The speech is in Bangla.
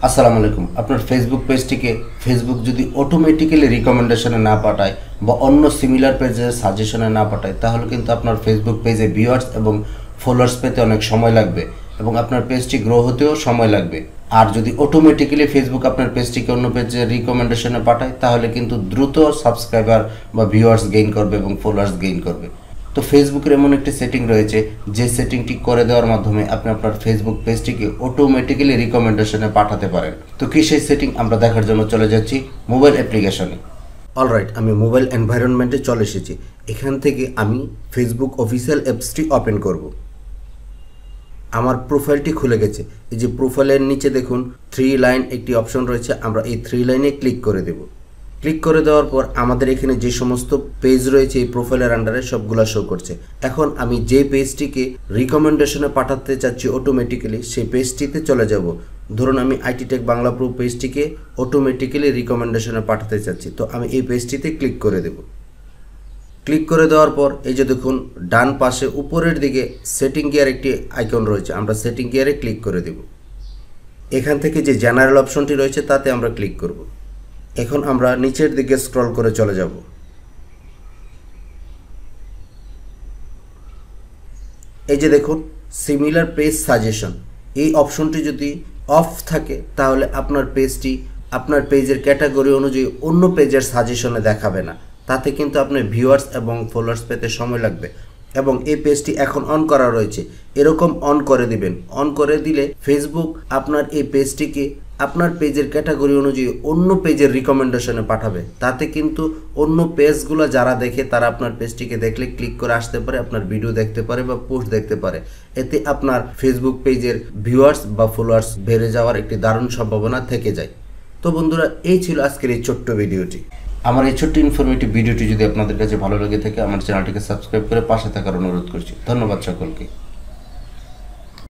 আসসালামু আলাইকুম। আপনার ফেসবুক পেজটিকে ফেসবুক যদি অটোমেটিক্যালি রিকমেন্ডেশনে না পাঠায় বা অন্য সিমিলার পেজের সাজেশনে না পাঠায়, তাহলে কিন্তু আপনার ফেসবুক পেজে ভিউয়ার্স এবং ফলোয়ার্স পেতে অনেক সময় লাগবে এবং আপনার পেজটি গ্রো হতেও সময় লাগবে। আর যদি অটোমেটিক্যালি ফেসবুক আপনার পেজটিকে অন্য পেজের রিকমেন্ডেশনে পাঠায়, তাহলে কিন্তু দ্রুত সাবস্ক্রাইবার বা ভিউয়ার্স গেইন করবে এবং ফলোয়ার্স গেইন করবে। তো ফেসবুকের এমন একটি সেটিং রয়েছে যে সেটিংটি করে দেওয়ার মাধ্যমে আপনি আপনার ফেসবুক পেজটিকে অটোমেটিক্যালি রিকমেন্ডেশনে পাঠাতে পারেন। তো কি সেই সেটিং আমরা দেখার জন্য চলে যাচ্ছি মোবাইল অ্যাপ্লিকেশনে। অলরাইট, আমি মোবাইল এনভায়রনমেন্টে চলে এসেছি। এখান থেকে আমি ফেসবুক অফিসিয়াল অ্যাপসটি ওপেন করব। আমার প্রোফাইলটি খুলে গেছে। এই যে প্রোফাইলের নিচে দেখুন 3 লাইন একটি অপশন রয়েছে, আমরা এই 3 লাইনে ক্লিক করে দেব। ক্লিক করে দেওয়ার পর আমাদের এখানে যে সমস্ত পেজ রয়েছে এই প্রোফাইলের আন্ডারে সবগুলো শো করছে। এখন আমি যে পেজটিকে রিকমেন্ডেশনে পাঠাতে চাচ্ছি অটোমেটিক্যালি, সেই পেজটিতে চলে যাব। ধরুন আমি আইটি টেক বাংলা প্রো পেজটিকে অটোমেটিক্যালি রিকমেন্ডেশনে পাঠাতে চাচ্ছি, তো আমি এই পেজটিতে ক্লিক করে দেব। ক্লিক করে দেওয়ার পর এই যে দেখুন ডান পাশে উপরের দিকে সেটিং গিয়ার একটি আইকন রয়েছে, আমরা সেটিং গিয়ারে ক্লিক করে দেব। এখান থেকে যে জেনারেল অপশনটি রয়েছে তাতে আমরা ক্লিক করব। এখন আমরা নিচের দিকে স্ক্রল করে চলে যাব। এই যে দেখুন সিমিলার পেজ সাজেশন, এই অপশনটি যদি অফ থাকে তাহলে আপনার পেজটি আপনার পেজের ক্যাটাগরি অনুযায়ী অন্য পেজের সাজেশনে দেখাবে না। তাতে কিন্তু আপনার ভিউয়ার্স এবং ফলোয়ার্স পেতে সময় লাগবে। এবং এই পেজটি এখন অন করা রয়েছে, এরকম অন করে দিবেন। অন করে দিলে ফেসবুক আপনার এই পেজটিকে আপনার পেজের ক্যাটাগরি অনুযায়ী অন্য পেজের রিকমেন্ডেশনে পাঠাবে। তাতে কিন্তু অন্য পেজগুলো যারা দেখে তারা আপনার পেজটিকে দেখলে ক্লিক করে আসতে পারে, আপনার ভিডিও দেখতে পারে বা পোস্ট দেখতে পারে। এতে আপনার ফেসবুক পেজের ভিউয়ার্স বা ফলোয়ার্স বেড়ে যাওয়ার একটি দারুণ সম্ভাবনা থেকে যায়। তো বন্ধুরা, এই ছিল আজকের এই ছোট্ট ভিডিওটি। আমার এই ছোট্ট ইনফরমেটিভ ভিডিওটি যদি আপনাদের কাছে ভালো লেগে থাকে, আমার চ্যানেলটিকে সাবস্ক্রাইব করে পাশে থাকার অনুরোধ করছি। ধন্যবাদ সকলকে।